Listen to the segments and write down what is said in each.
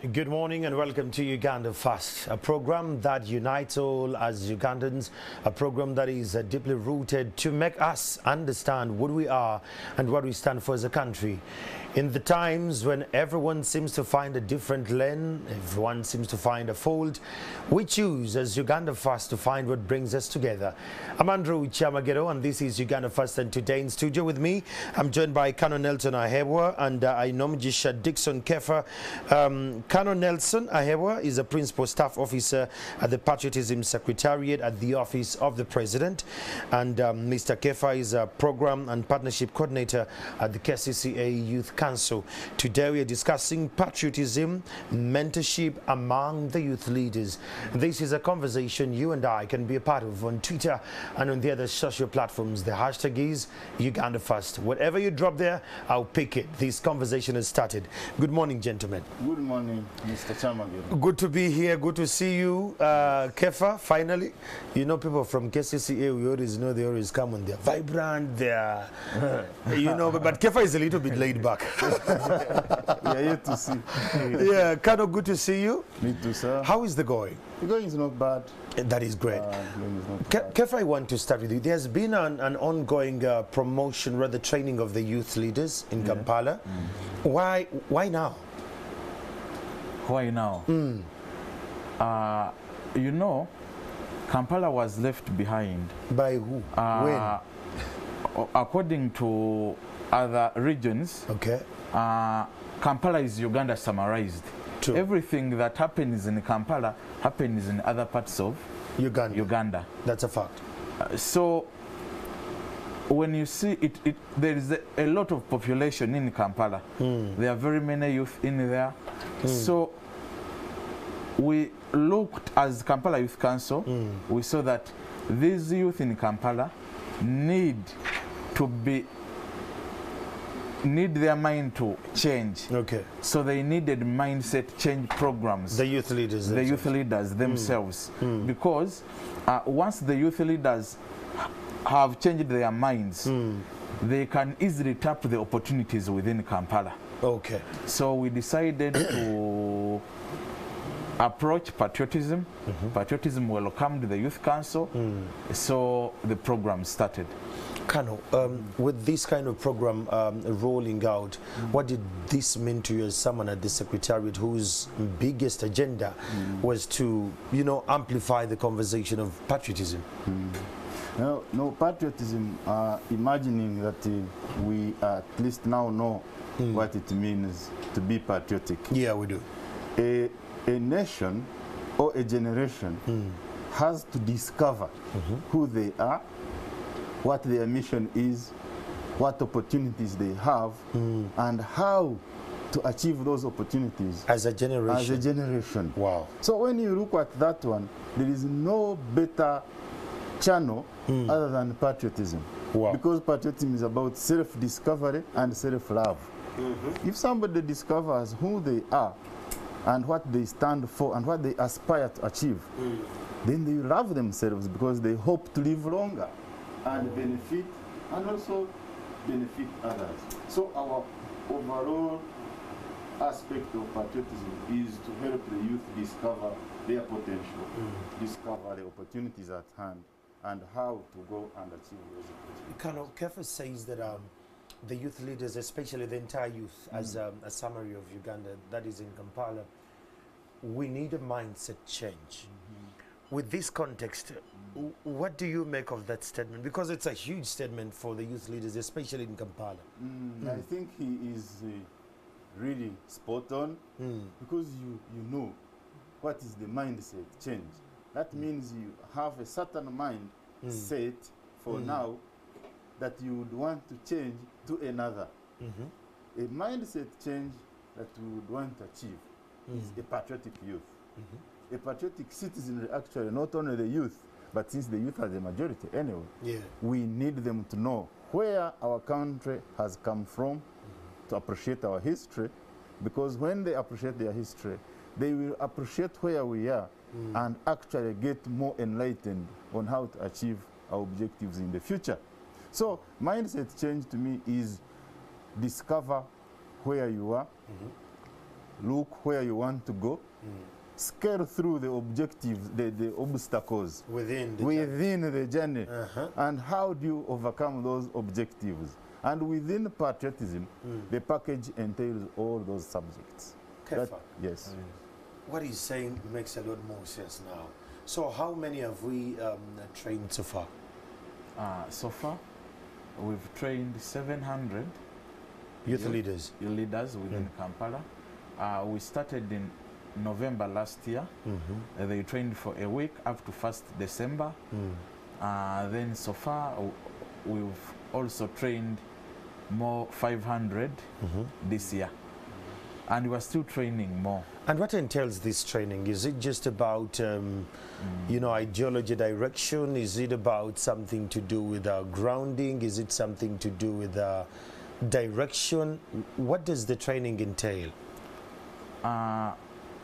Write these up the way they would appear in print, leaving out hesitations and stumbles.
Good morning and welcome to Uganda First, a program that unites all as Ugandans, a program that is deeply rooted to make us understand what we are and what we stand for as a country. In the times when everyone seems to find a different lane, everyone seems to find a fold, we choose as Uganda First to find what brings us together. I'm Andrew Chamagero and this is Uganda First, and today in studio with me, I'm joined by Canon Nelson Ahebwa and Inomjisha Dixon Kefa. Canon Nelson Ahebwa is a Principal Staff Officer at the Patriotism Secretariat at the Office of the President, and Mr. Kefa is a Program and Partnership Coordinator at the KCCA Youth Council. Today we are discussing patriotism, mentorship among the youth leaders. This is a conversation you and I can be a part of on Twitter and on the other social platforms. The hashtag is Uganda First. Whatever you drop there, I'll pick it. This conversation has started. Good morning, gentlemen. Good morning, Mr. Chamagero. Good to be here. Good to see you, Kefa. Finally, you know, people from KCCA, we always know they always come and they're vibrant. They're, you know, but Kefa is a little bit laid back. We are here to see. Yeah, Kano, good to see you. Me too, sir. How is the going? The going is not bad. That is great. Kefa, I want to start with you. There's been an ongoing promotion, rather training of the youth leaders in Kampala. Why now? Why now? You know, Kampala was left behind. By who? When? According to other regions, Okay. Kampala is Uganda summarized. True. Everything that happens in Kampala happens in other parts of Uganda. That's a fact. So when you see it, there is a lot of population in Kampala. There are very many youth in there. So we looked as Kampala Youth Council, we saw that these youth in Kampala need their mind to change. Okay. So they needed mindset change programs. The youth leaders. The youth leaders themselves. Because once the youth leaders have changed their minds, they can easily tap the opportunities within Kampala. Okay. So we decided to approach Patriotism. Patriotism welcomed the Youth Council. So the program started. Kano, with this kind of program rolling out, what did this mean to you as someone at the Secretariat whose biggest agenda was to, you know, amplify the conversation of patriotism? No, patriotism, imagining that we at least now know what it means to be patriotic. Yeah, we do. A nation or a generation has to discover who they are, what their mission is, what opportunities they have, and how to achieve those opportunities As a generation. as a generation. Wow. So when you look at that one, there is no better channel other than patriotism. Wow. Because patriotism is about self-discovery and self-love. If somebody discovers who they are and what they stand for and what they aspire to achieve, then they love themselves because they hope to live longer and benefit, and also benefit others. So our overall aspect of patriotism is to help the youth discover their potential, discover the opportunities at hand, and how to go and achieve those opportunities. Kano, Kefa says that the youth leaders, especially the entire youth, as a summary of Uganda, that is in Kampala, we need a mindset change. With this context, what do you make of that statement? Because it's a huge statement for the youth leaders, especially in Kampala. I think he is really spot on, because you know what is the mindset change. That means you have a certain mind set for now that you would want to change to another. A mindset change that we would want to achieve is a patriotic youth. A patriotic citizenry, actually, not only the youth, but since the youth are the majority anyway, we need them to know where our country has come from, to appreciate our history, because when they appreciate their history, they will appreciate where we are and actually get more enlightened on how to achieve our objectives in the future. So mindset change to me is discover where you are, look where you want to go, scale through the objectives, the obstacles within the journey, and how do you overcome those objectives? And within patriotism, the package entails all those subjects. Yes. What he's saying makes a lot more sense now. So how many have we trained so far? So far, we've trained 700 youth leaders within Kampala. We started in November last year. They trained for a week up to 1st December. Then so far, we've also trained more 500 this year. And we're still training more. And what entails this training? Is it just about, you know, ideology direction? Is it about something to do with grounding? Is it something to do with direction? What does the training entail?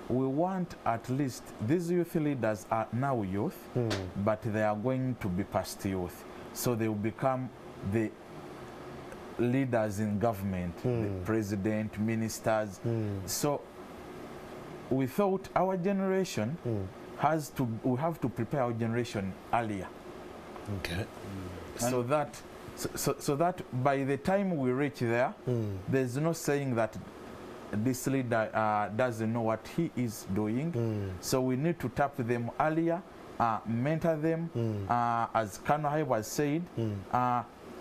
We want at least, these youth leaders are now youth, but they are going to be past youth. So they will become the leaders in government, the president, ministers. So we thought our generation we have to prepare our generation earlier. Okay. So that by the time we reach there, there's no saying that this leader doesn't know what he is doing. So we need to tap them earlier, mentor them, as Kanohai was said,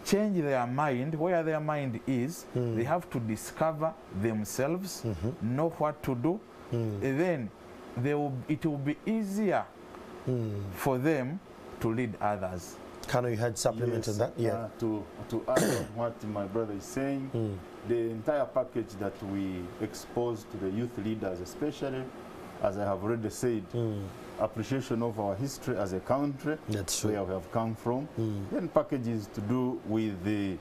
change their mind. Where their mind is, they have to discover themselves, know what to do, and then it will be easier for them to lead others. Kano, you had supplement on that? Yeah. To add on what my brother is saying, the entire package that we expose to the youth leaders, especially, as I have already said, appreciation of our history as a country, where we have come from, then packages to do with the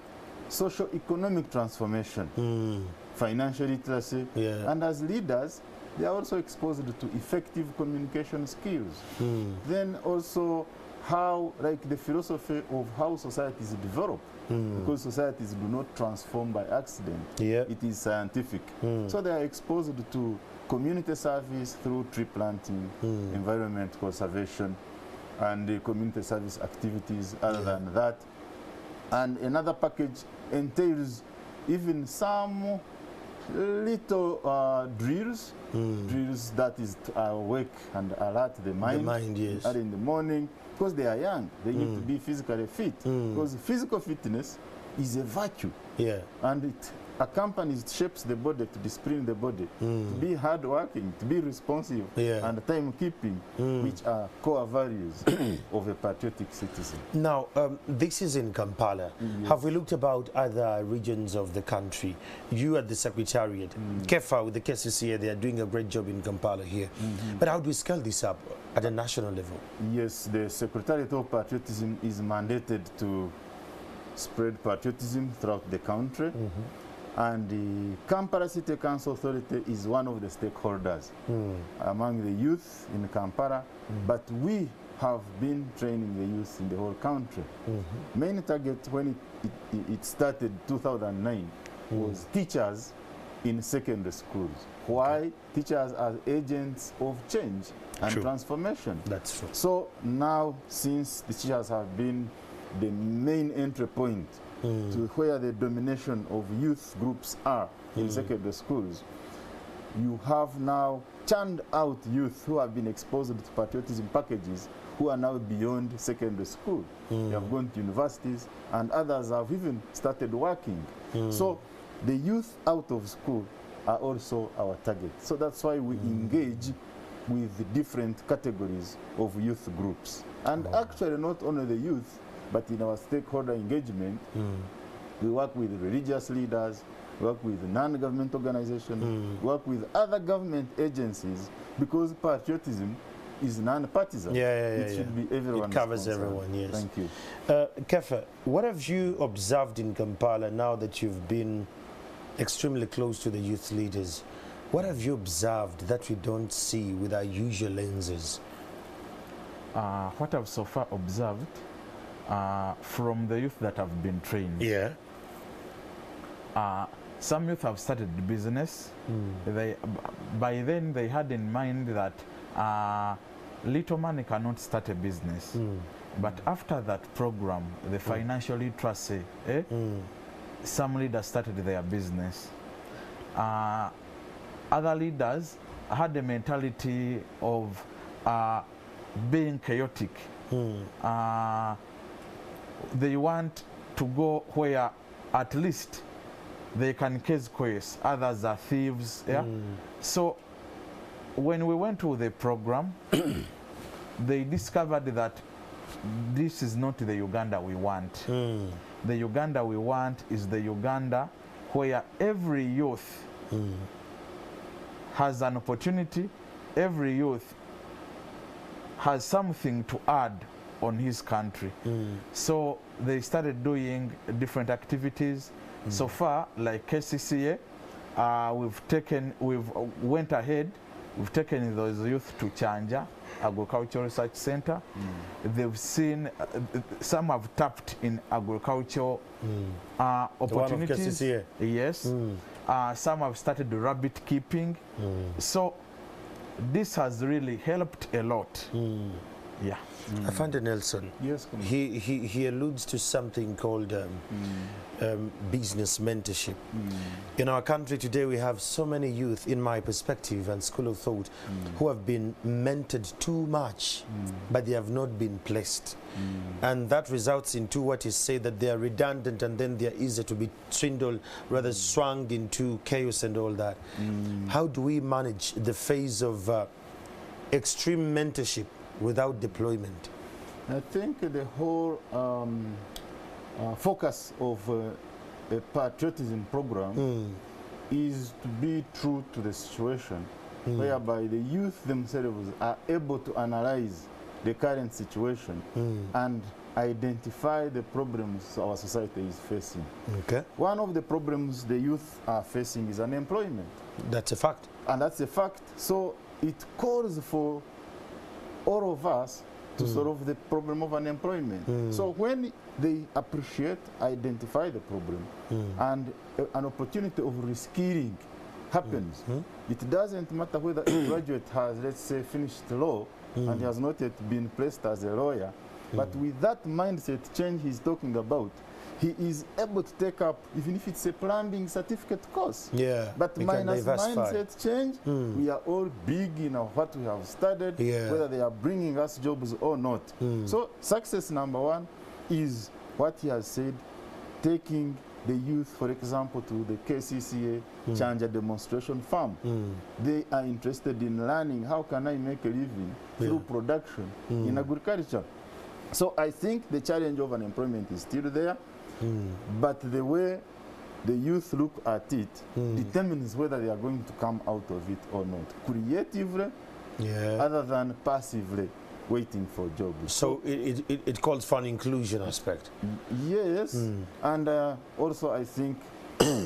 socio-economic transformation, financial literacy, and as leaders, they are also exposed to effective communication skills. Then also how, like the philosophy of how societies develop, because societies do not transform by accident. It is scientific. So they are exposed to community service through tree planting, environment conservation, and the community service activities other than that. And another package entails even some little drills that is to awake and alert the mind, early in the morning, because they are young. They need to be physically fit, because physical fitness is a virtue, and it accompanies, shapes the body, to discipline the body, to be hardworking, to be responsive, and timekeeping, which are core values of a patriotic citizen. Now, this is in Kampala. Have we looked about other regions of the country? You at the Secretariat, Kefa with the KCCA, they are doing a great job in Kampala here. But how do we scale this up at a national level? Yes, the Secretariat of Patriotism is mandated to spread patriotism throughout the country. And the Kampala City Council Authority is one of the stakeholders among the youth in Kampala, but we have been training the youth in the whole country. Main target when it started 2009 was teachers in secondary schools. Why? Teachers are agents of change and transformation. That's true. So now, since the teachers have been the main entry point to where the domination of youth groups are in secondary schools, you have now churned out youth who have been exposed to patriotism packages who are now beyond secondary school. They have gone to universities, and others have even started working. So the youth out of school are also our target. So that's why we engage with the different categories of youth groups. And actually not only the youth, but in our stakeholder engagement, we work with religious leaders, work with non-government organizations, work with other government agencies, because patriotism is non-partisan. It should be everyone. It covers everyone, yes. Thank you. Kefa, what have you observed in Kampala now that you've been extremely close to the youth leaders? What have you observed that we don't see with our usual lenses? What I've so far observed from the youth that have been trained, Some youth have started the business. By then they had in mind that little money cannot start a business. But after that program, the financial literacy, some leaders started their business. Other leaders had the mentality of being chaotic. They want to go where at least they can case queries. Others are thieves. So when we went to the program, they discovered that this is not the Uganda we want. The Uganda we want is the Uganda where every youth has an opportunity, every youth has something to add on his country. So they started doing different activities. So far, like KCCA, we've went ahead, we've taken those youth to Chanja Agricultural Research Center. They've seen, some have tapped in agricultural opportunities. Yes. Some have started rabbit keeping. So this has really helped a lot. Yeah. Afande Nelson, Yes, he alludes to something called business mentorship. In our country today, we have so many youth, in my perspective and school of thought, who have been mentored too much, but they have not been placed. And that results into what is said, that they are redundant and then they are easy to be swindled, rather swung into chaos and all that. How do we manage the phase of extreme mentorship without deployment? I think the whole focus of a patriotism program is to be true to the situation, whereby the youth themselves are able to analyze the current situation and identify the problems our society is facing. Okay. One of the problems the youth are facing is unemployment. That's a fact. And that's a fact. So it calls for all of us to solve the problem of unemployment. So when they appreciate, identify the problem, and an opportunity of reskilling happens, it doesn't matter whether a graduate has, let's say, finished law and has not yet been placed as a lawyer, but with that mindset change he's talking about, he is able to take up, even if it's a plumbing certificate course. Yeah. But we minus can diversify. mindset change, we are all big in what we have studied, whether they are bringing us jobs or not. So success number one is what he has said, taking the youth, for example, to the KCCA Chanja demonstration farm. They are interested in learning how can I make a living through production in agriculture. So I think the challenge of unemployment is still there. But the way the youth look at it determines whether they are going to come out of it or not, creatively, other than passively waiting for jobs. So it calls for an inclusion aspect. Yes, and also I think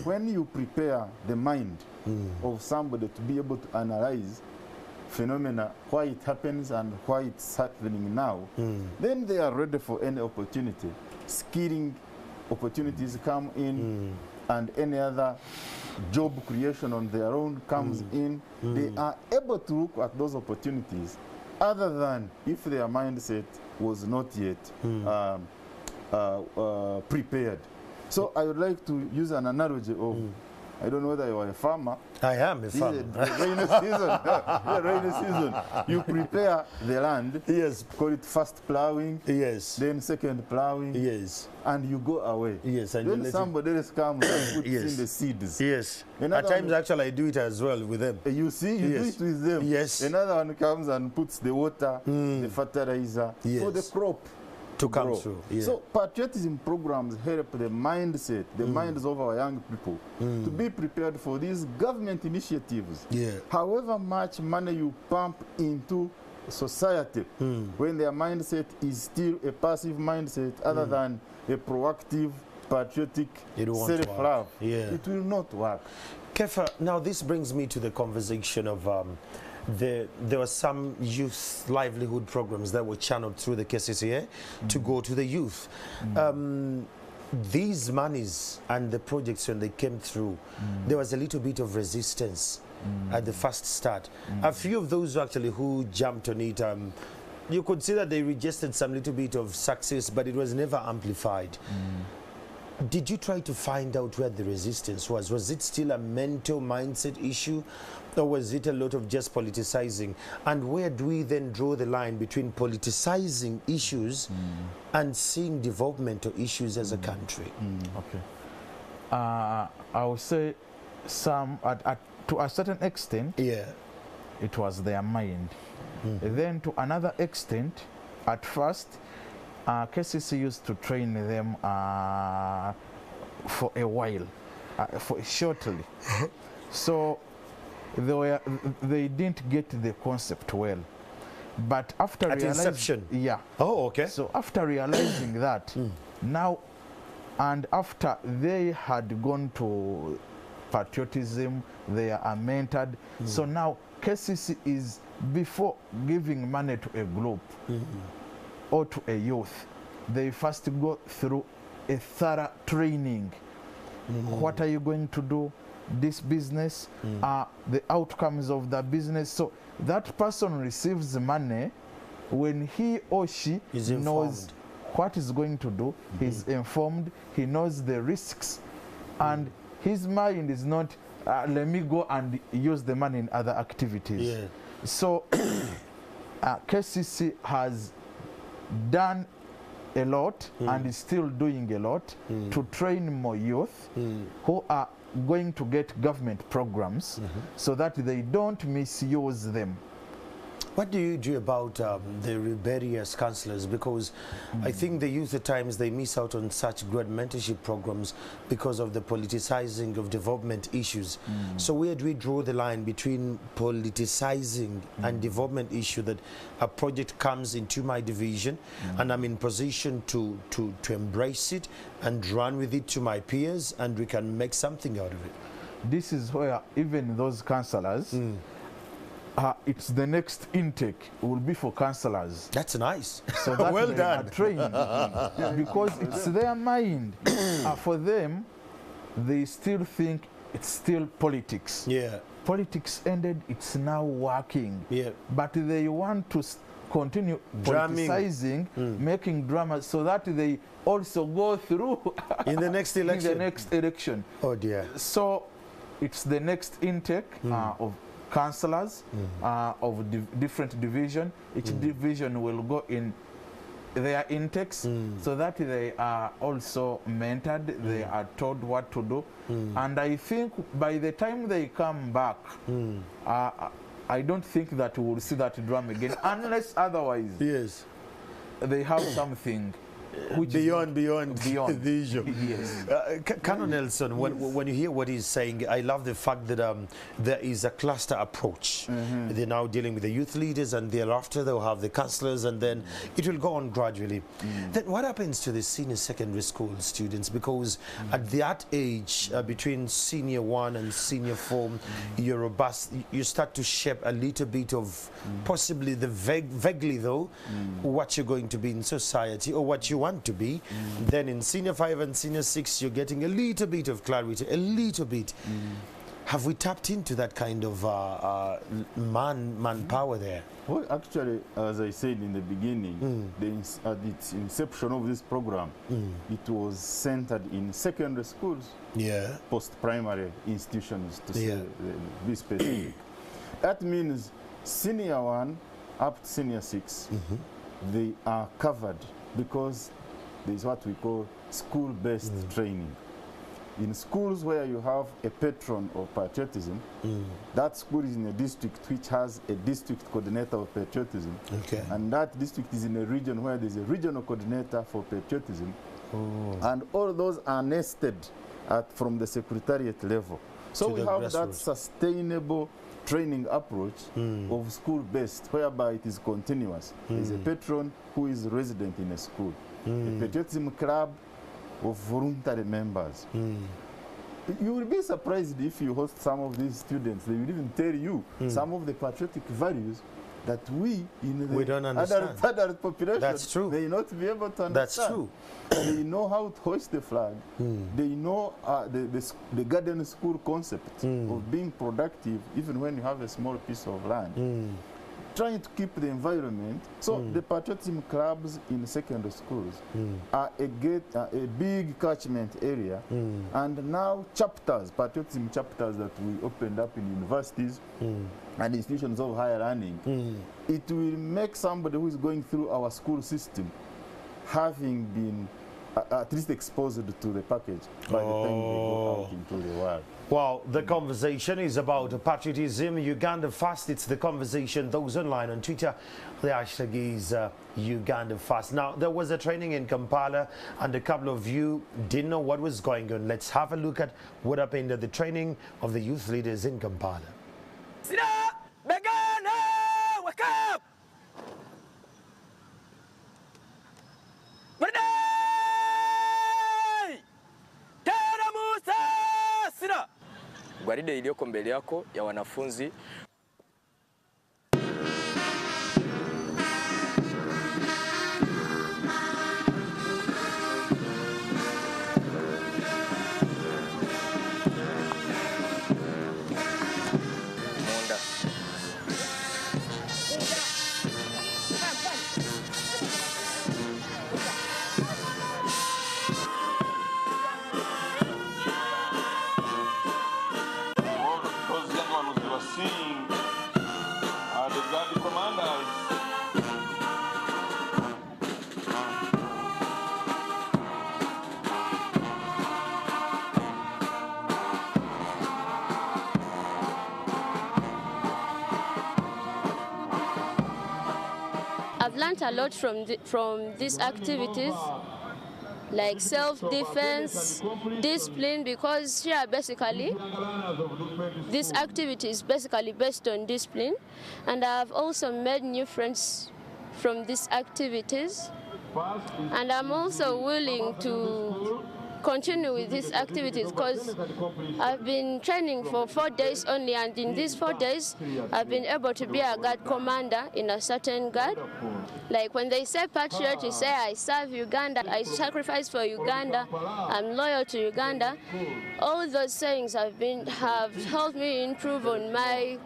when you prepare the mind of somebody to be able to analyze phenomena, why it happens and why it's happening now, then they are ready for any opportunity. Skilling opportunities come in, and any other job creation on their own comes in. They are able to look at those opportunities, other than if their mindset was not yet prepared. So I would like to use an analogy of, I don't know whether you are a farmer. I am a farmer. Rainy season. Rainy season. You prepare the land. Yes. Call it first plowing. Yes. Then second plowing. Yes. And you go away. Yes. And then somebody else comes and puts in the seeds. Yes. Another At times, one, actually, I do it as well with them. You see, you do it with them. Yes. Another one comes and puts the water, the fertilizer for the crop to come grow. through. Yeah. So patriotism programs help the mindset, the minds of our young people to be prepared for these government initiatives. However much money you pump into society, when their mindset is still a passive mindset other than a proactive, patriotic self-love, it will not work. Kefa, now this brings me to the conversation of there were some youth livelihood programs that were channeled through the KCCA to go to the youth. these monies and the projects, when they came through, there was a little bit of resistance at the first start. A few of those actually who jumped on it, you could see that they registered some little bit of success, but it was never amplified. Did you try to find out where the resistance was? Was it still a mental mindset issue, or was it a lot of just politicizing? And where do we then draw the line between politicizing issues and seeing developmental issues as a country? Okay. I would say some, to a certain extent, it was their mind. Then to another extent, at first, KCC used to train them for a while, shortly. So they didn't get the concept well. But after at inception? Yeah. Oh, okay. So after realizing that, now, and after they had gone to Patriotism, they are mentored. So now KCC is, before giving money to a group, or to a youth, they first go through a thorough training. What are you going to do? This business, the outcomes of the business. So that person receives the money when he or she knows what is going to do. He's informed, he knows the risks, and his mind is not, let me go and use the money in other activities. So KCC has done a lot and is still doing a lot to train more youth who are going to get government programs so that they don't misuse them. What do you do about the rebellious councillors? Because I think the youth at times, they miss out on such great mentorship programs because of the politicizing of development issues. So where do we draw the line between politicizing and development issue, that a project comes into my division and I'm in position to embrace it and run with it to my peers, and we can make something out of it? This is where even those councillors, it's the next intake will be for councillors. That's nice. So that well they done. are trained because it's their mind. For them, they still think it's still politics. Politics ended, it's now working. But they want to continue politicizing, making drama, so that they also go through in the next election. In the next election. Oh dear. So it's the next intake of councillors of different division. Each division will go in their intakes so that they are also mentored, they are told what to do. And I think by the time they come back, I don't think that we will see that drum again, unless otherwise they have something which beyond the usual. Colonel Nelson, when you hear what he's saying, I love the fact that there is a cluster approach. They're now dealing with the youth leaders, and thereafter they'll have the councillors, and then it will go on gradually. Then what happens to the senior secondary school students? Because at that age, between senior 1 and senior 4, you're robust, you start to shape a little bit of possibly the vaguely though, what you're going to be in society or what you want to be. Then in senior 5 and senior 6, you're getting a little bit of clarity, a little bit. Have we tapped into that kind of manpower there? Well, actually, as I said in the beginning, at its inception of this program, it was centered in secondary schools, post-primary institutions, to be specific. That means senior 1 up to senior 6, they are covered, because there is what we call school-based training. In schools where you have a patron of patriotism, that school is in a district which has a district coordinator of patriotism. And that district is in a region where there's a regional coordinator for patriotism. And all those are nested from the secretariat level. So we have that sustainable training approach of school-based, whereby it is continuous. There's a patron who is resident in a school, a patriotism club of voluntary members. You will be surprised if you host some of these students. They will even tell you some of the patriotic values that we in We the don't understand. adult population, That's true. may not be able to understand. That's true. They know how to hoist the flag. They know the garden school concept of being productive even when you have a small piece of land. Trying to keep the environment. So the patriotism clubs in secondary schools are a big catchment area, and now chapters, patriotism chapters that we opened up in universities and institutions of higher learning. It will make somebody who is going through our school system having been at least exposed to the package by the time they go out into the world. Well, the conversation is about patriotism. Uganda First. It's the conversation. Those online on Twitter, the hashtag is Uganda First. Now, there was a training in Kampala, and a couple of you didn't know what was going on. Let's have a look at what happened at the training of the youth leaders in Kampala. Sit up! Begana! Wake up! Gwaride iliyoko mbele yako ya wanafunzi. I've learned a lot from these activities, like self-defense, discipline, because here basically this activity is basically based on discipline, and I've also made new friends from these activities, and I'm also willing to continue with these activities because I've been training for 4 days only, and in these 4 days I've been able to be a guard commander in a certain guard. Like when they say patriot, you say I serve Uganda, I sacrifice for Uganda, I'm loyal to Uganda. All those sayings have helped me improve on my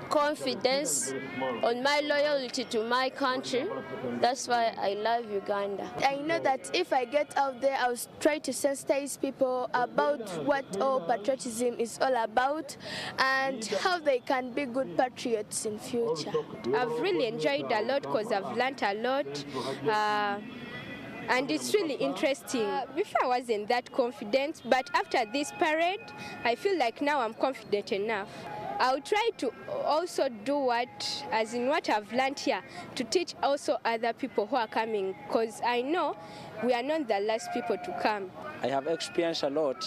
confidence, on my loyalty to my country. That's why I love Uganda. I know that if I get out there, I'll try to sensitize people about what all patriotism is all about and how they can be good patriots in future. I've really enjoyed a lot because I've learned a lot. And it's really interesting. Before I wasn't that confident, but after this parade, I feel like now I'm confident enough. I'll try to also do what I've learned here, to teach also other people who are coming, because I know we are not the last people to come. I have experienced a lot,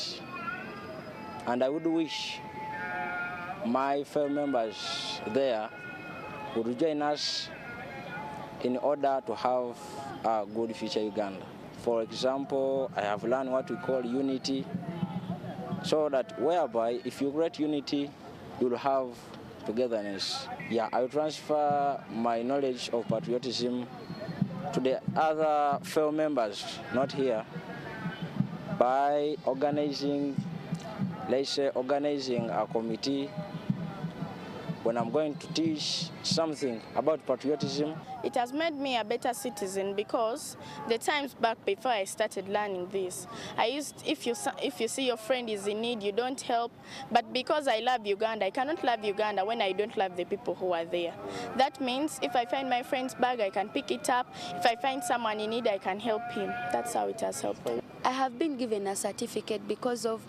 and I would wish my fellow members there would join us in order to have a good future Uganda. For example, I have learned what we call unity, so that whereby if you create unity, you'll have togetherness. Yeah, I will transfer my knowledge of patriotism to the other fellow members not here by organizing, let's say, organizing a committee when I'm going to teach something about patriotism. It has made me a better citizen because the times back before I started learning this, if you see your friend is in need, you don't help. But because I love Uganda, I cannot love Uganda when I don't love the people who are there. That means if I find my friend's bag, I can pick it up. If I find someone in need, I can help him. That's how it has helped me. I have been given a certificate because of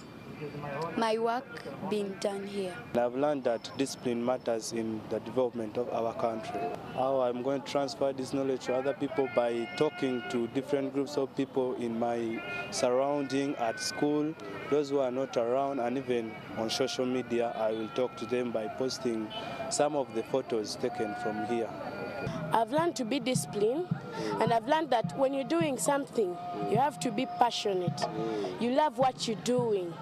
my work being done here. I've learned that discipline matters in the development of our country. How I'm going to transfer this knowledge to other people by talking to different groups of people in my surrounding, at school, those who are not around, and even on social media. I will talk to them by posting some of the photos taken from here. I've learned to be disciplined, and I've learned that when you're doing something, you have to be passionate. You love what you're doing,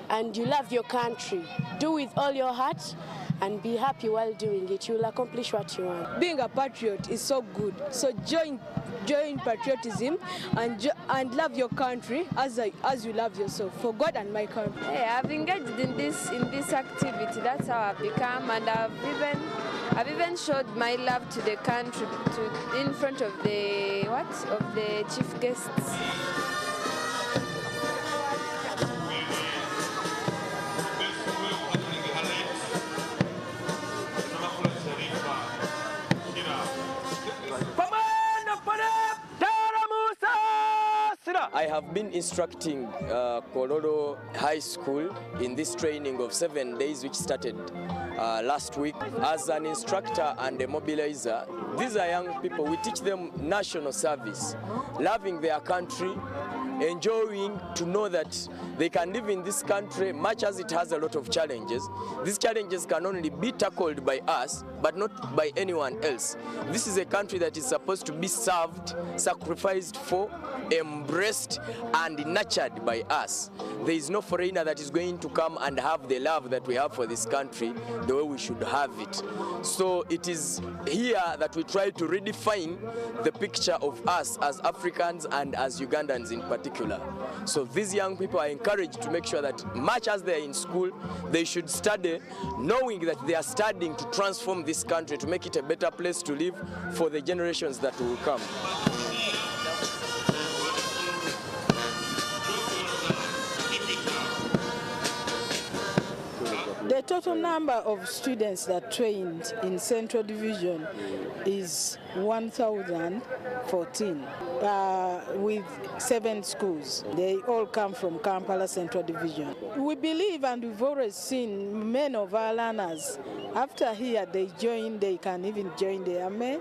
and you love your country. Do with all your heart, and be happy while doing it. You will accomplish what you want. Being a patriot is so good. So join patriotism and love your country as you love yourself, for God and my country. Hey, I've engaged in this activity. That's how I've become, and I've even showed my love to the country in front of the chief guests. I have been instructing Kololo High School in this training of 7 days, which started last week. As an instructor and a mobilizer, these are young people. We teach them national service, loving their country, enjoying to know that they can live in this country, much as it has a lot of challenges. These challenges can only be tackled by us, but not by anyone else. This is a country that is supposed to be served, sacrificed for, embraced, and nurtured by us. There is no foreigner that is going to come and have the love that we have for this country the way we should have it. So it is here that we try to redefine the picture of us as Africans and as Ugandans in particular. So these young people are encouraged to make sure that much as they are in school, they should study, knowing that they are studying to transform this country, to make it a better place to live for the generations that will come. The total number of students that trained in Central Division is 1,014 with 7 schools. They all come from Kampala Central Division. We believe, and we've always seen many of our learners, after here they can even join the army.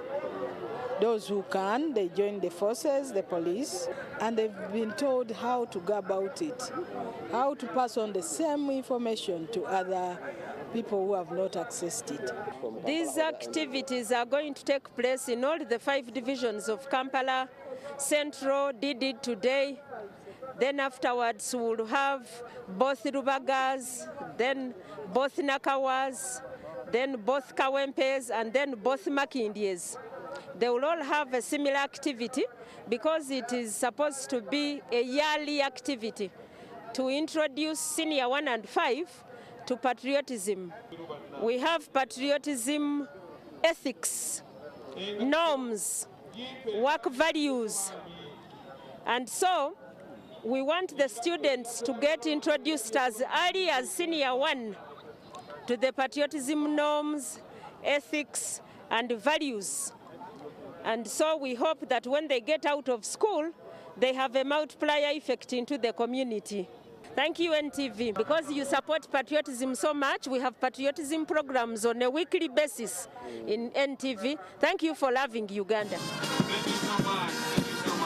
Those who can, they join the forces, the police, and they've been told how to go about it, how to pass on the same information to other people who have not accessed it. These activities are going to take place in all the 5 divisions of Kampala. Central did it today. Then afterwards we'll have both Rubagas, then both Nakawas, then both Kawempes, and then both Makindies. They will all have a similar activity because it is supposed to be a yearly activity to introduce senior 1 and 5 to patriotism. We have patriotism, ethics, norms, work values, and so we want the students to get introduced as early as senior 1 to the patriotism norms, ethics, and values. And so we hope that when they get out of school, they have a multiplier effect into the community. Thank you, NTV, because you support patriotism so much. We have patriotism programs on a weekly basis in NTV. Thank you for loving Uganda. Thank you so much. Thank you so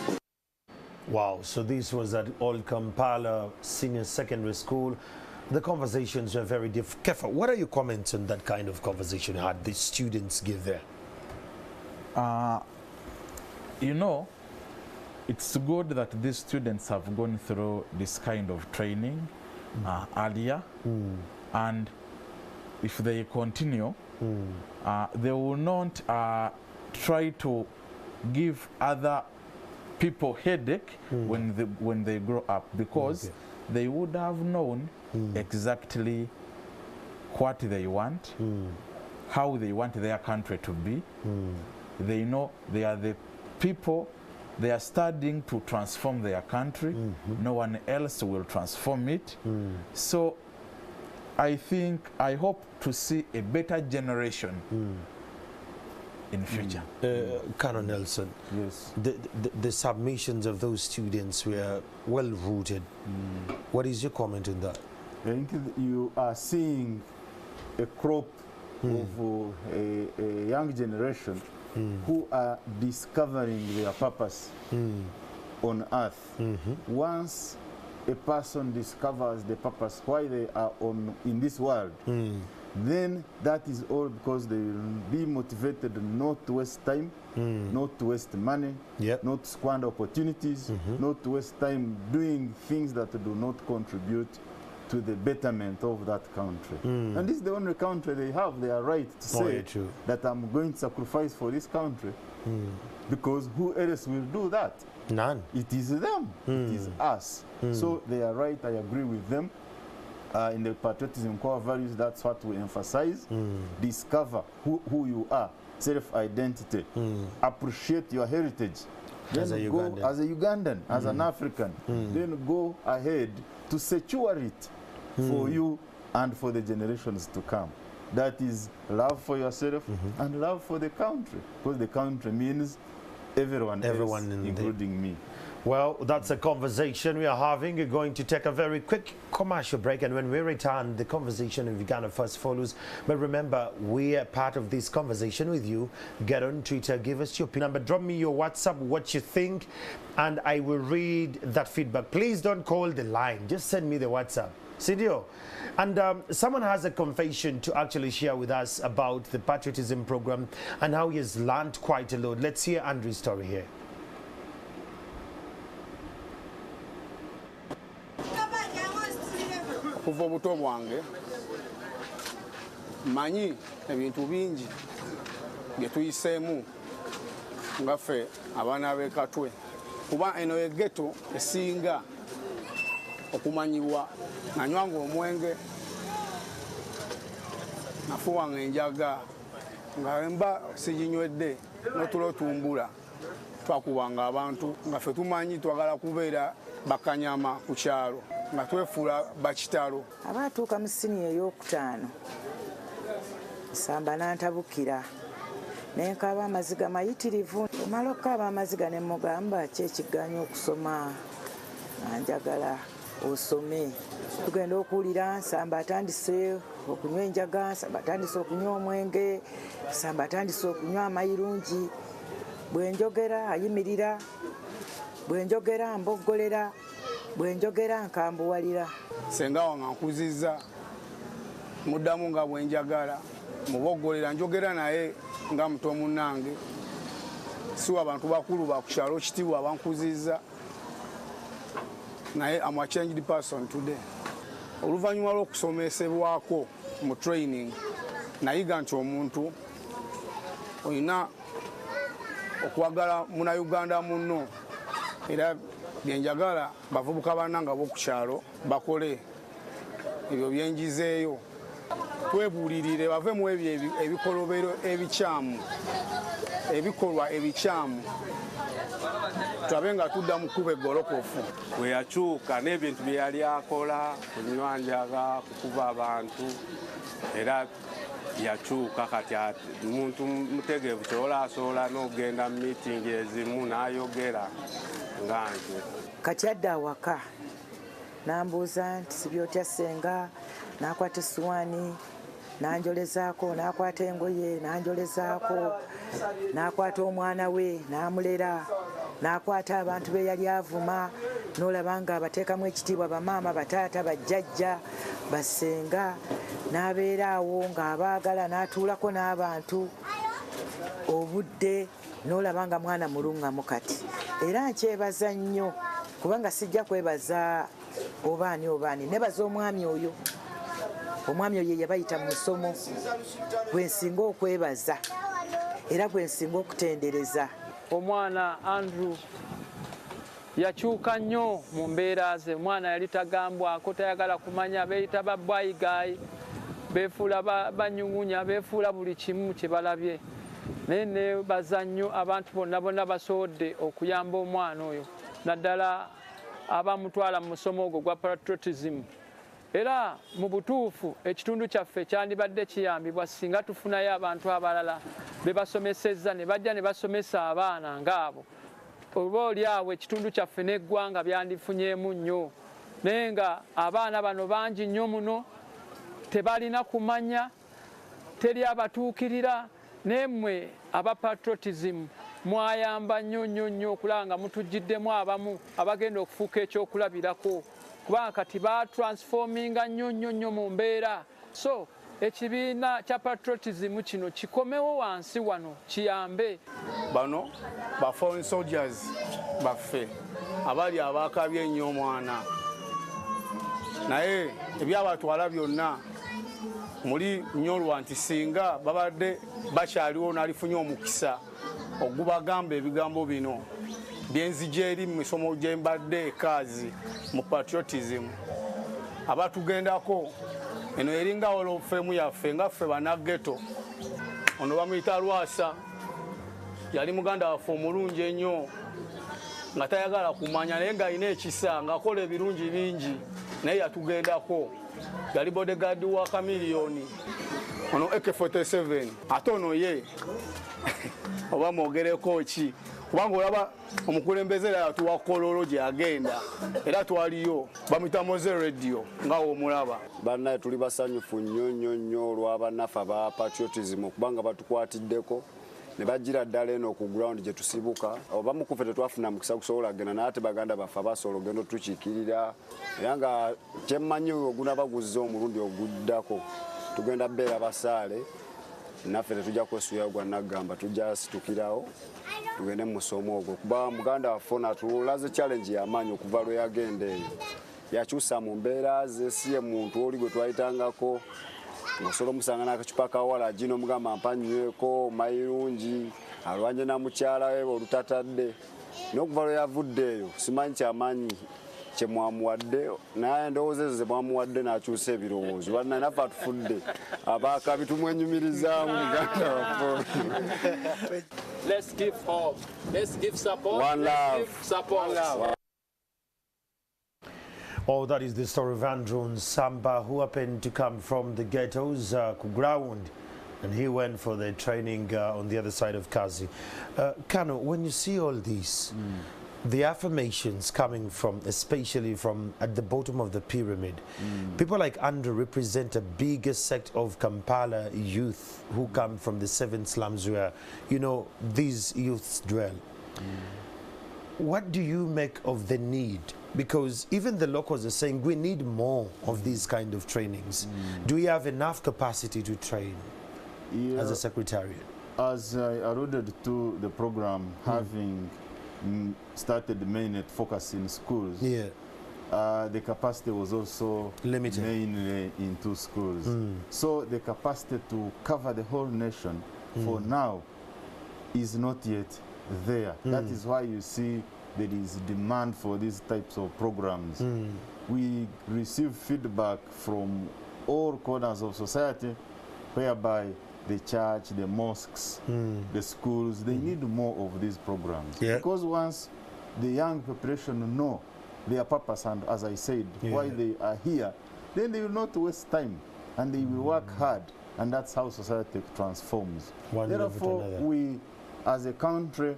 much. Wow, so this was at Old Kampala Senior Secondary School. The conversations were very different. Kefa, what are your comments on that kind of conversation you had the students give there? You know, it's good that these students have gone through this kind of training earlier, and if they continue, they will not try to give other people headache when they grow up, because they would have known exactly what they want, how they want their country to be. They know they are the people, they are studying to transform their country. No one else will transform it. So I hope to see a better generation in future. Colonel Nelson, yes, the submissions of those students were well rooted. What is your comment on that? I think you are seeing a crop of a young generation who are discovering their purpose on earth. Once a person discovers the purpose why they are in this world, then that is all because they will be motivated not to waste time, not to waste money, not to squander opportunities, not to waste time doing things that do not contribute to the betterment of that country. And this is the only country they have. They are right to say that I'm going to sacrifice for this country, because who else will do that? None. It is them. It is us. So they are right. I agree with them. In the patriotism core values, that's what we emphasize. Discover who you are, self-identity, appreciate your heritage. As Then a go Ugandan. as a Ugandan, as an African. Then go ahead to secure it for you and for the generations to come. That is love for yourself and love for the country, because the country means everyone else, including me. Well, that's a conversation we are having. We're going to take a very quick commercial break, and when we return, the conversation of Uganda First follows. But remember, we are part of this conversation with you. Get on Twitter, give us your number, drop me your WhatsApp, what you think, and I will read that feedback. Please don't call the line. Just send me the WhatsApp. Sidio. And someone has a confession to actually share with us about the Patriotism program and how he has learned quite a lot. Let's hear Andrew's story here. Kuva obuto bwange manyi ebintu bingi bye tuyiseemu nga ffe abaana b'ekatwe, kuba eno egeto esinga okumanyibwa. Nanywanga omwenge, nafuwanga enjaga, nga mba siginywedde n'otulo tumbula, twakubanga abantu nga ffe tumanyi twagala kubeera bakanyama ku kyalo, nga twefuula bakitalo. Abaatuuka mu siniya ey'okutaano nsamba n'antabukira ne nkaaba amaziga mayitirivu. Omala okukaaba amaziga ne mugamba ki ekigganya okusoma? Anjagala osome. Tugenda okuwulira nsamba atandise okunywa enjaga, nsamba atandise okunywa omwenge, nsamba atandise okunywa amayirungi. Bwe njogera ayimirira, bwe njogera mboggolera, bwe njogera nkambuwalira. Senga wange nkuzizza, muddamu nga bwe njagala, muboggolera njogera naye nga muto munnange. Si abantu bakulu bakukyalo kitiibwa abankuzizza, naye I'm a changed person today. Oluvannyuma lw'okusomesebwako mu training, nayiga nti omuntu olina okwagala munnayuganda munno, era byenjagala bavubuka bannanga b'okukyalo bakole ebyo byenjizeeyo. Twebuulirire bave mu ebyo ebikolobero ebikyamu, ebikolwa ebikyamu, tulabe nga tudda mu kkubo eggolokofu. Bwe yakyuka n'ebintu bye yali akola, kunywa njaga, kukuba abantu, era yakyuka kati muntu mutegeevu kyola asobola n'okugenda mu miitingi ezimu n'ayogera nga nze. Kati adda awaka n'ambuuza nti si byotya ssenga, n'akwata essuwaani n'anjolezaako, n'akwata engoye n'anjolezaako, n'akwata omwana we n'amulera, n'akwata abantu be yali avuma, n'olaba nga abateekamu ekitiibwa bamaama, bataata, bajjajja, bassenga, n'abeera awo ng'abaagala, n'atuulako n'abantu obudde, n'olaba nga mwana mulungamu kati. Era nkyebaza nnyo, kubanga sijja kwebaza obaani, nebaza omwami oyo. Omwami oyo yabayita mu musomo, gwe nsinga okwebaza era gwe nsinga okutendereza. Omwana Andrew yakyuka nnyo mu mbeera ze. Omwana yali tagambwako, tayagala kumanya, beeyita babwayigayi, beefuula banyugunya, beefuula buli kimu kye balabye. Naye nebaza nnyo abantu bonna basobodde okuyamba omwana oyo, naddala abamutwala mu musomo ogwo gwa Patriotism. Era mu butuufu ekitundu kyaffe kyandibadde kiyambibwa singa tufunayo abantu abalala be basomesezza ne bajja ne basomesa abaana ng'abo. Oba oli awo ekitundu kyaffe n'eggwanga byandifunyeemu nnyo. Naye nga abaana bano bangi nnyo muno, tebalina kumanya, teri abatuukirira. Nemmwe aba Patriotism mwayamba nnyo okulaba nga mutujjiddemu abamu abagenda okufuuka ekyokulabirako, kubanga kati batransforminga nnyo mu mbeera. So ekibiina kya patriotism kino kikomewo wansi wano kiyambe. Bano ba foreign soldiers baffe abali abakabye ennyo omwana naye ebyabatwala byonna muli nnyolwa nti singa babadde bakyaliwo n'alifunye omukisa ogubagamba ebigambo bino byenzija eri mu misomo gye mbadde ekaazi mu patriotism abatugendako eno eringa olofeemu yaffe nga ffe banageto ono bamuyita Lwasa yali muganda waffe omulungi ennyo nga tayagala kumanya naye ng'alina ekisa ng'akola ebirungi bingi naye yatugendako yali bodegaadi wa Kamiliyoni ono AK-47 ate ono ye oba mwogereko ki kubanga olaba omukulembeze era yatuwa Kololo gye yagenda era twaliyo bamuyita Moze Radio ng'awo omulaba. Bannaye tuli basanyufu nnyo olw'abannaffe aba patriotism okubanga batukwatiddeko ne bajjira ddala eno ku ground gye tusibuka obamu ku ffe tetwafuna mukisa kusobola kugenda naye ate baganda baffe abasobola ogenda otukiikirira era nga kyemmanyi ogunaba guzze omulundi oguddako tugenda beera basaale naffe tetujja kwesuyayo gwa naggamba tujja situkirawo tugende mu musomo ogwo kuba muganda waffe natulaze challenge y'amaanyi okuva lwe yagenda eyo yakyusa mu mbeera ze si ye muntu oli gwe twayitangako ng'osobola omusanga n'akacupa kawala gino mugamba mpanyweko mayirungi alwanye na mukyala we olutatadde n'okuva lwe yavudde eyo simanyi kyamaanyi kye mwamuwadde naye ndowooza ezo ze mwamuwadde n'akyusa ebirowoozo bannaye naffe atufudde abaakabi tumwenyumirizaamu muganda waffe. Let's give hope. Let's give support. One love. Let's give support. One love. Oh, that is the story of Andrew Nsamba, who happened to come from the ghettos, ground, and he went for the training on the other side of Kazi. Kano, when you see all these, the affirmations coming from, especially from at the bottom of the pyramid, people like Andrew represent a bigger sect of Kampala youth who come from the 7 slums where, you know, these youths dwell. What do you make of the need? Because even the locals are saying we need more of these kind of trainings. Do we have enough capacity to train as a secretariat? As I alluded to the program, having started mainly focus in schools, the capacity was also limited, mainly in 2 schools. So the capacity to cover the whole nation for now is not yet there. That is why you see there is demand for these types of programs. We receive feedback from all corners of society whereby the church, the mosques, the schools, they need more of these programs. Because once the young population know their purpose and, as I said, why they are here, then they will not waste time and they will work hard, and that's how society transforms. Therefore, we as a country,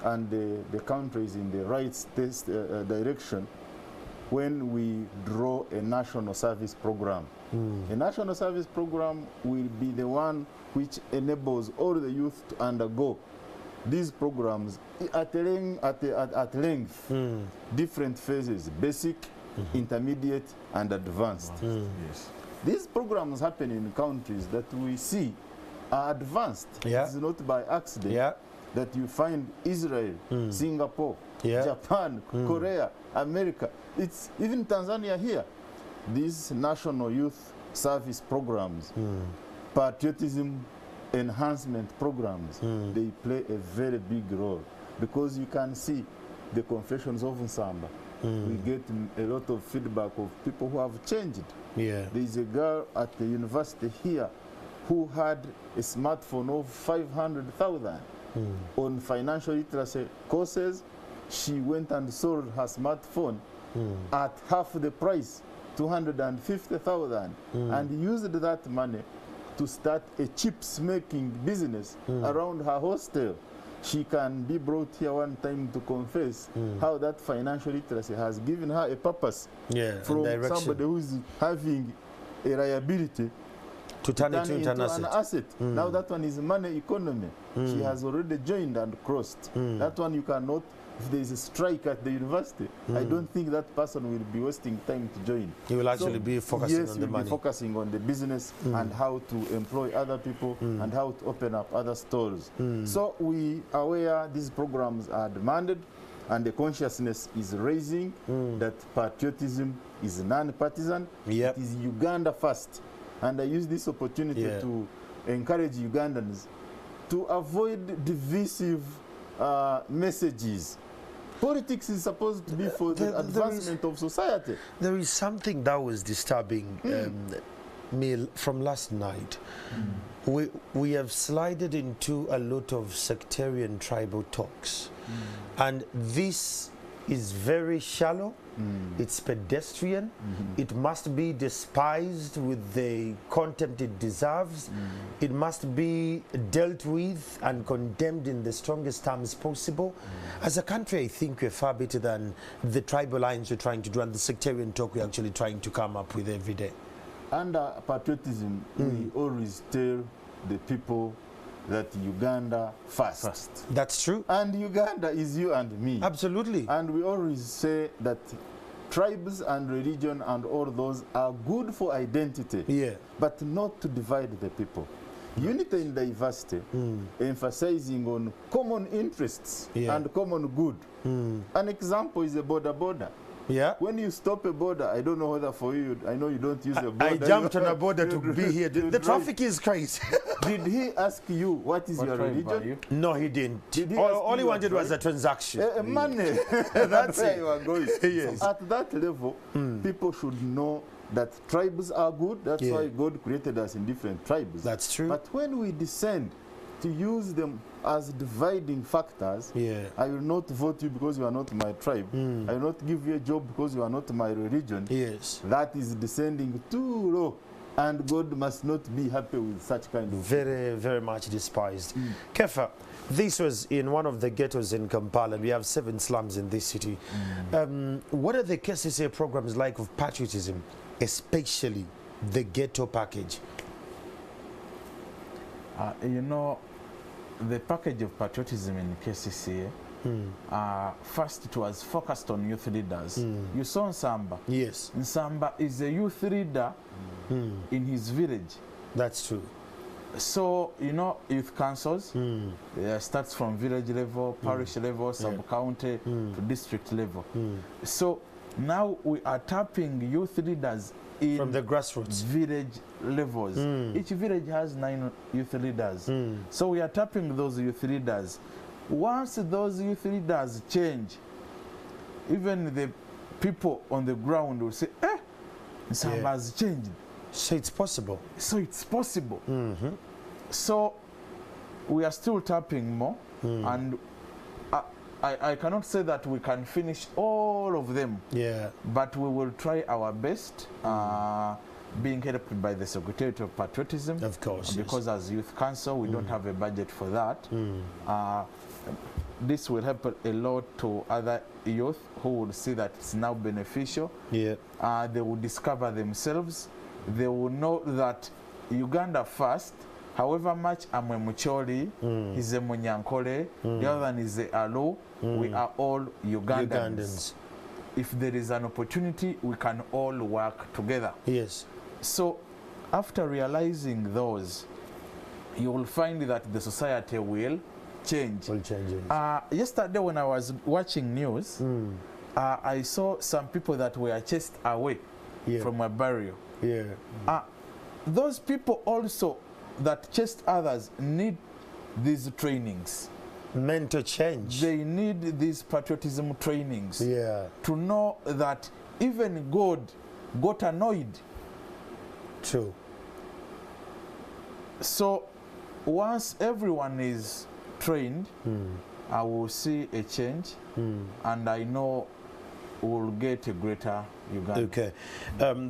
and the country is in the right direction when we draw a national service program. A national service program will be the one which enables all the youth to undergo these programs at length, different phases, basic, intermediate, and advanced. Yes. These programs happen in countries that we see are advanced. It's not by accident that you find Israel, Singapore, Japan, Korea, America. It's even Tanzania here. These national youth service programs, patriotism enhancement programs, they play a very big role, because you can see the confessions of Nsamba. We get a lot of feedback of people who have changed. There is a girl at the university here who had a smartphone of 500,000 on financial literacy courses. She went and sold her smartphone at half the price, 250,000, and used that money to start a chips making business around her hostel. She can be brought here one time to confess how that financial literacy has given her a purpose from somebody who is having a liability to turn it into an asset. Now that one is money economy. She has already joined and crossed. That one you cannot if there is a strike at the university, I don't think that person will be wasting time to join. He will actually be focusing yes, on the he will money. be focusing on the business and how to employ other people and how to open up other stores. So we are aware these programs are demanded, and the consciousness is raising that patriotism is non-partisan. It is Uganda first. And I use this opportunity to encourage Ugandans to avoid divisive messages. Politics is supposed to be for the advancement of society. There is something that was disturbing me from last night. We have slided into a lot of sectarian tribal talks. And this is very shallow. It's pedestrian. It must be despised with the contempt it deserves. It must be dealt with and condemned in the strongest terms possible. As a country, I think we're far better than the tribal lines we're trying to do and the sectarian talk we're actually trying to come up with every day. Under patriotism, we always tell the people that Uganda first. That's true. And Uganda is you and me. Absolutely. And we always say that tribes and religion and all those are good for identity, but not to divide the people. Unity in diversity, emphasizing on common interests and common good. An example is a border. When you stop a border, I don't know whether for you, I know you don't use a border. I jumped on a border to be here. The traffic is crazy. Did he ask you what is your religion? No, he didn't. All he wanted was a transaction. Money. That's where it. you are going. Yes. So at that level, people should know that tribes are good. That's why God created us in different tribes. That's true. But when we descend to use them as dividing factors, I will not vote you because you are not my tribe. I will not give you a job because you are not my religion. Yes. That is descending too low. And God must not be happy with such kind of very, very much despised. Kefa, this was in one of the ghettos in Kampala. We have 7 slums in this city. What are the KCCA programs like of patriotism, especially the ghetto package? You know, the package of patriotism in KCCA, first it was focused on youth leaders. You saw Nsamba. Yes. Nsamba is a youth leader in his village. That's true. So, you know, youth councils, starts from village level, parish level, sub-county to district level. So now we are tapping youth leaders in from the grassroots village levels. Each village has 9 youth leaders. So we are tapping those youth leaders. Once those youth leaders change, even the people on the ground will say, Nsamba has changed. So it's possible. So it's possible. So we are still tapping more, and I cannot say that we can finish all of them. But we will try our best, being helped by the Secretariat of Patriotism. Of course. Because as Youth Council, we don't have a budget for that. This will help a lot to other youth who will see that it's now beneficial. They will discover themselves. They will know that Uganda first, however much I'm a Mucholi, he's a Munyankole, the other one is a Alu, we are all Ugandans. If there is an opportunity, we can all work together. Yes. So after realizing those, you will find that the society will change. Yesterday when I was watching news, I saw some people that were chased away from a burial. Those people also that chased others need these trainings. Mental change. They need these patriotism trainings. To know that even God got annoyed. True. So once everyone is trained, I will see a change, and I know we'll get a greater Uganda. Okay.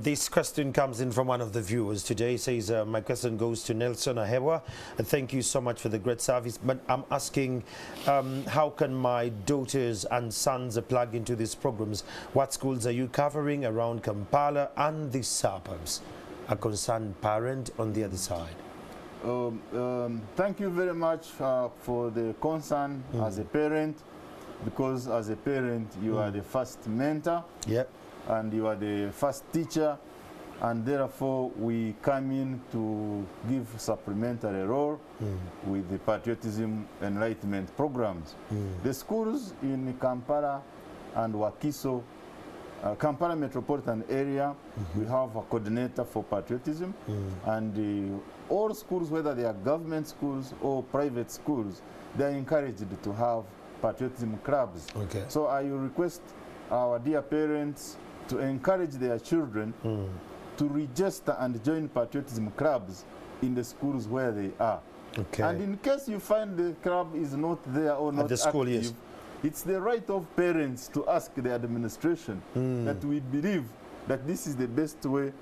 This question comes in from one of the viewers today. It says, my question goes to Nelson Ahewa. Thank you so much for the great service. But I'm asking, how can my daughters and sons plug into these programs? What schools are you covering around Kampala and the suburbs? A concerned parent on the other side. Thank you very much for the concern as a parent. because as a parent, you are the first mentor, and you are the first teacher, and therefore we come in to give supplementary role with the patriotism enlightenment programs. The schools in Kampala and Wakiso, Kampala metropolitan area, we have a coordinator for patriotism, and all schools, whether they are government schools or private schools, they are encouraged to have patriotism clubs. So I request our dear parents to encourage their children to register and join patriotism clubs in the schools where they are. And in case you find the club is not there or not at the school, active, it's the right of parents to ask the administration that we believe that this is the best way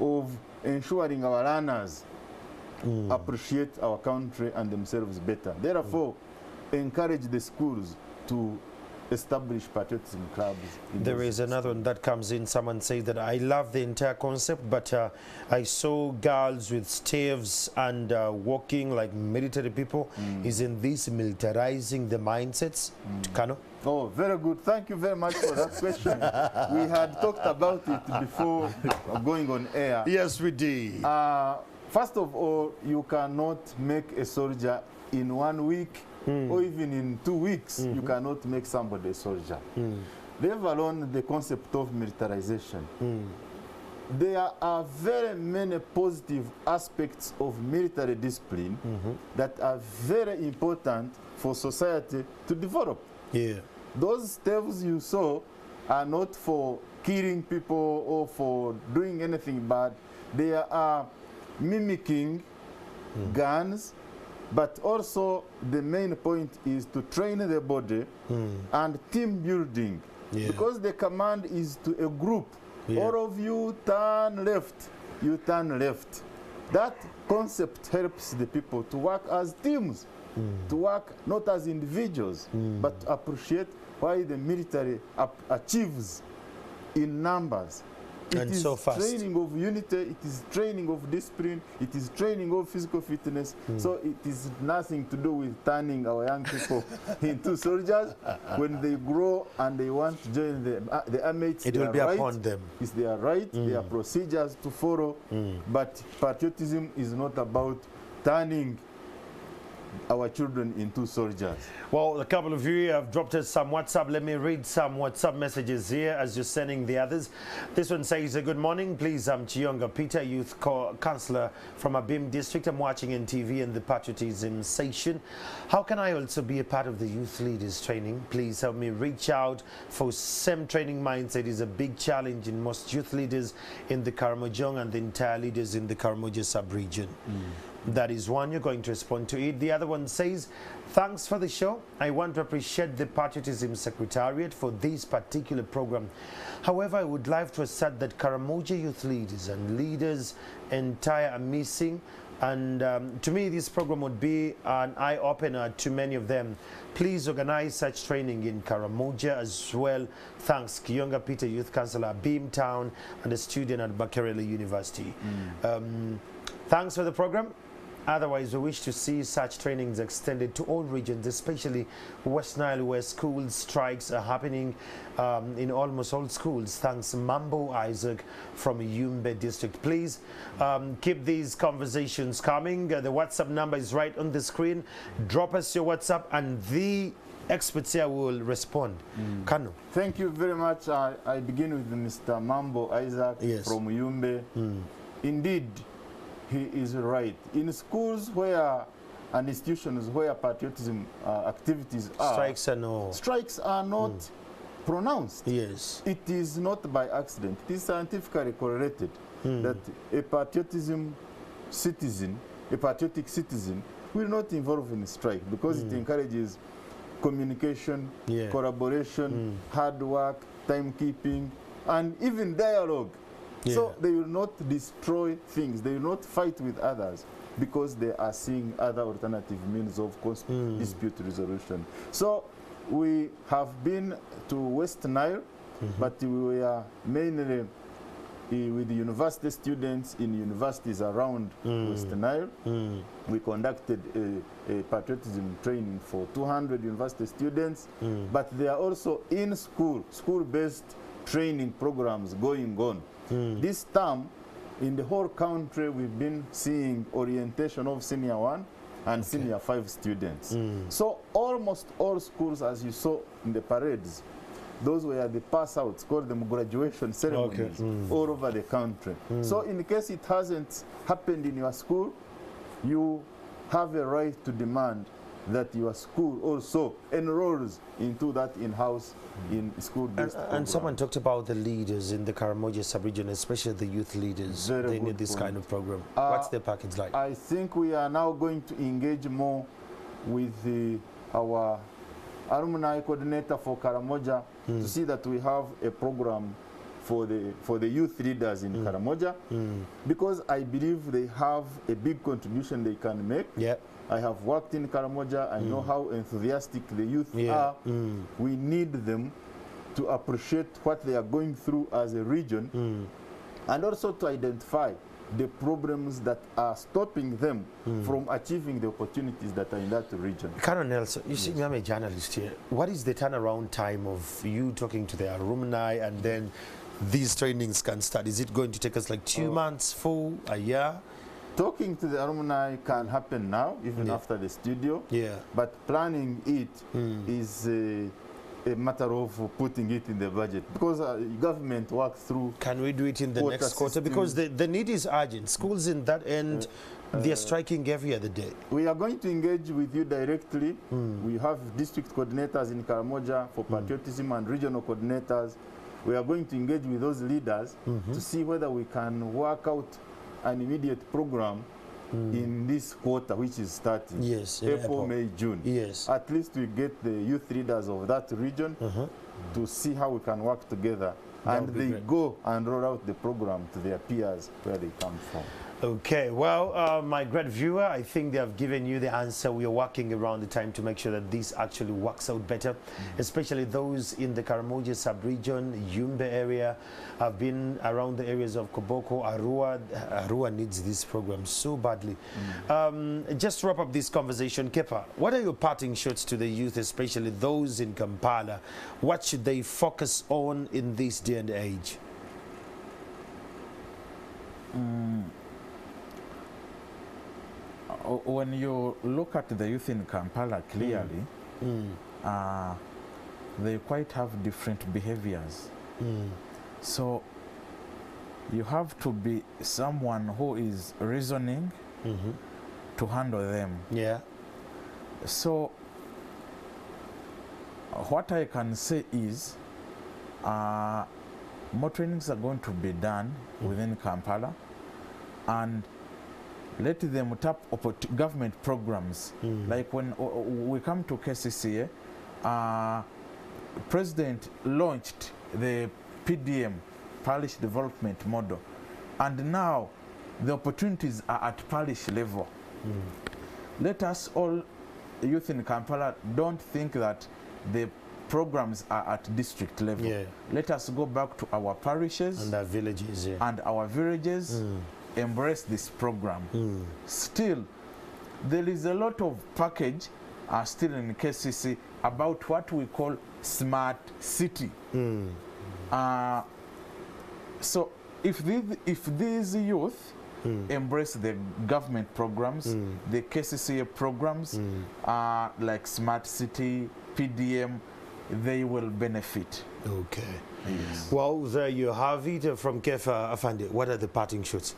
of ensuring our learners appreciate our country and themselves better. Therefore, encourage the schools to establish patriotism clubs. There is another one that comes in. Someone says that I love the entire concept, but I saw girls with staves and walking like military people. Isn't this militarizing the mindsets? Kano? Oh, very good. Thank you very much for that question. We had talked about it before going on air. Yes, we did. First of all, you cannot make a soldier in 1 week or even in 2 weeks. You cannot make somebody a soldier. Leave alone the concept of militarization. There are very many positive aspects of military discipline that are very important for society to develop. Those staves you saw are not for killing people or for doing anything bad. They are mimicking guns, but also the main point is to train the body and team building, because the command is to a group. All of you turn left, you turn left. That concept helps the people to work as teams, to work not as individuals, but appreciate why the military achieves in numbers. It is training of unity, it is training of discipline, it is training of physical fitness. So it is nothing to do with turning our young people into soldiers. When they grow and they want to join the army, it will be upon them. It's their right, their procedures to follow. But patriotism is not about turning our children into soldiers. Well, a couple of you have dropped us some WhatsApp. Let me read some WhatsApp messages here as you're sending the others. This one says, good morning. Please, I'm Chiyonga Peter, Youth Councillor from Abim District. I'm watching in TV and the Patriotism station. How can I also be a part of the youth leaders training? Please help me reach out for SEM training mindset is a big challenge in most youth leaders in the Karamojong and the entire leaders in the Karamoja sub-region. That is one. You're going to respond to it. The other one says, thanks for the show. I want to appreciate the Patriotism Secretariat for this particular program. However, I would like to assert that Karamoja youth leaders and leaders entire are missing. And to me, this program would be an eye-opener to many of them. Please organize such training in Karamoja as well. Thanks, Kiyonga Peter, Youth Councillor, Beamtown, and a student at Makerere University. Thanks for the program. Otherwise, we wish to see such trainings extended to all regions, especially West Nile, where school strikes are happening in almost all schools. Thanks, Mambo Isaac from Yumbe District. Please keep these conversations coming. The WhatsApp number is right on the screen. Drop us your WhatsApp and the experts here will respond. Kano. Thank you very much. I begin with Mr. Mambo Isaac from Yumbe. Indeed, he is right. In schools where and institutions where patriotism activities are, strikes are not pronounced. It is not by accident. It is scientifically correlated that a patriotic citizen will not involve in strike because it encourages communication, collaboration, hard work, timekeeping, and even dialogue. So they will not destroy things. They will not fight with others because they are seeing other alternative means of dispute resolution. So we have been to West Nile, but we are mainly with the university students in universities around West Nile. We conducted a patriotism training for 200 university students, but they are also in school-based training programs going on. This term, in the whole country, we've been seeing orientation of Senior 1 and Senior 5 students. So almost all schools, as you saw in the parades, those were the pass-outs, called them graduation ceremonies, all over the country. So in case it hasn't happened in your school, you have a right to demand that your school also enrolls into that in-house, school-based program. And someone talked about the leaders in the Karamoja sub-region, especially the youth leaders. They need this kind of program. What's their package like? I think we are now going to engage more with our alumni coordinator for Karamoja to see that we have a program for the youth leaders in Karamoja, because I believe they have a big contribution they can make. I have worked in Karamoja. I know how enthusiastic the youth are. We need them to appreciate what they are going through as a region, and also to identify the problems that are stopping them from achieving the opportunities that are in that region. Colonel Nelson, you see, I'm a journalist here. What is the turnaround time of you talking to the alumni and then these trainings can start? Is it going to take us like 2 months, full, a year? Talking to the alumni can happen now, even after the studio. But planning it is a matter of putting it in the budget, because government works through. Can we do it in the next quarter? Because the need is urgent. Schools in that end, they are striking every other day. We are going to engage with you directly. We have district coordinators in Karamoja for patriotism and regional coordinators. We are going to engage with those leaders to see whether we can work out an immediate program in this quarter, which is starting April, May, June. At least we get the youth leaders of that region to see how we can work together, and they go and roll out the program to their peers where they come from. Okay, well, my great viewer, I think they have given you the answer. We are working around the time to make sure that this actually works out better, especially those in the Karamoja sub-region, Yumbe area. I've been around the areas of Koboko, Arua. Arua needs this program so badly. Just to wrap up this conversation, Kepa, what are your parting shots to the youth, especially those in Kampala? What should they focus on in this day and age? When you look at the youth in Kampala clearly, they quite have different behaviors. So you have to be someone who is reasoning to handle them. So what I can say is more trainings are going to be done within Kampala, and let them tap government programs. Like when we come to KCCA, President launched the PDM, Parish Development Model, and now the opportunities are at parish level. Let us all, youth in Kampala, don't think that the programs are at district level. Let us go back to our parishes and our villages. And our villages. Embrace this program. Still, there is a lot of package still in KCC about what we call smart city. So if these youth embrace the government programs, the KCCA programs like smart city, PDM, they will benefit. Okay. Well, there you have it from Kefa Afande. What are the parting shots?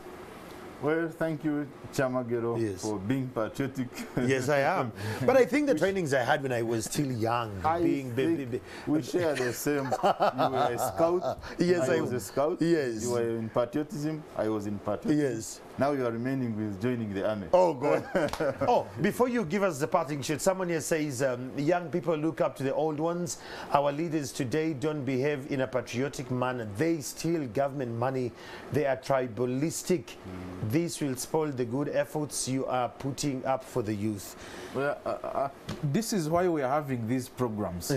Well, thank you, Chamagero, for being patriotic. Yes, I am. But I think the trainings I had when I was still young, we share the same. You were a scout. Yes, I was a scout. Yes. You were in patriotism. I was in patriotism. Yes. Now you are remaining with joining the army. Oh, God. Oh, before you give us the parting shot, someone here says, young people look up to the old ones. Our leaders today don't behave in a patriotic manner. They steal government money. They are tribalistic. This will spoil the good efforts you are putting up for the youth. Well, this is why we are having these programs.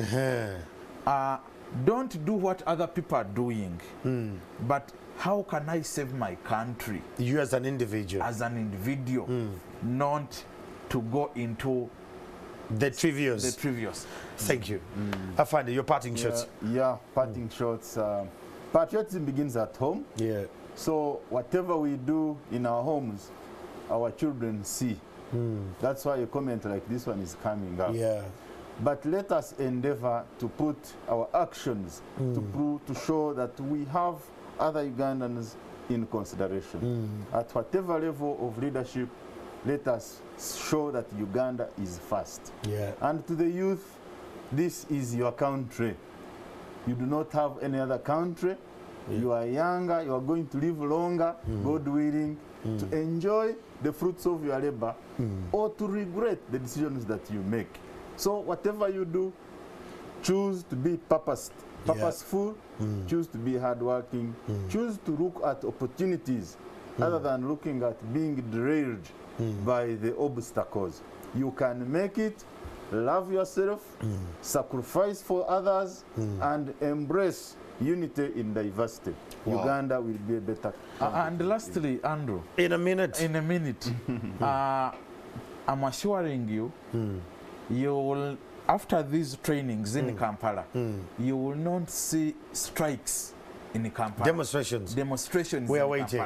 Don't do what other people are doing, but how can I save my country? You as an individual. As an individual, not to go into the trivials. The trivials. Thank you. I find your parting shots. Yeah, parting shots. Patriotism begins at home. Yeah. So whatever we do in our homes, our children see. That's why a comment like this one is coming up. Yeah. But let us endeavor to put our actions to show that we have other Ugandans in consideration. At whatever level of leadership, let us show that Uganda is first. Yeah. And to the youth, this is your country. You do not have any other country. You are younger, you are going to live longer, God willing, to enjoy the fruits of your labor or to regret the decisions that you make. So whatever you do, choose to be purposeful, choose to be hardworking, choose to look at opportunities other than looking at being derailed by the obstacles. You can make it, love yourself, sacrifice for others, and embrace unity in diversity. Wow. Uganda will be a better country. And lastly, Andrew. In a minute. In a minute. I'm assuring you, you will, after these trainings in Kampala, you will not see strikes in Kampala. Demonstrations. Demonstrations. We are waiting.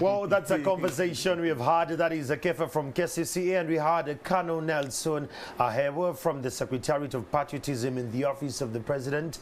Well, that's a conversation we have had. That is a Kefa from KCCA, and we had Colonel Nelson Ahewa from the Secretariat of Patriotism in the Office of the President.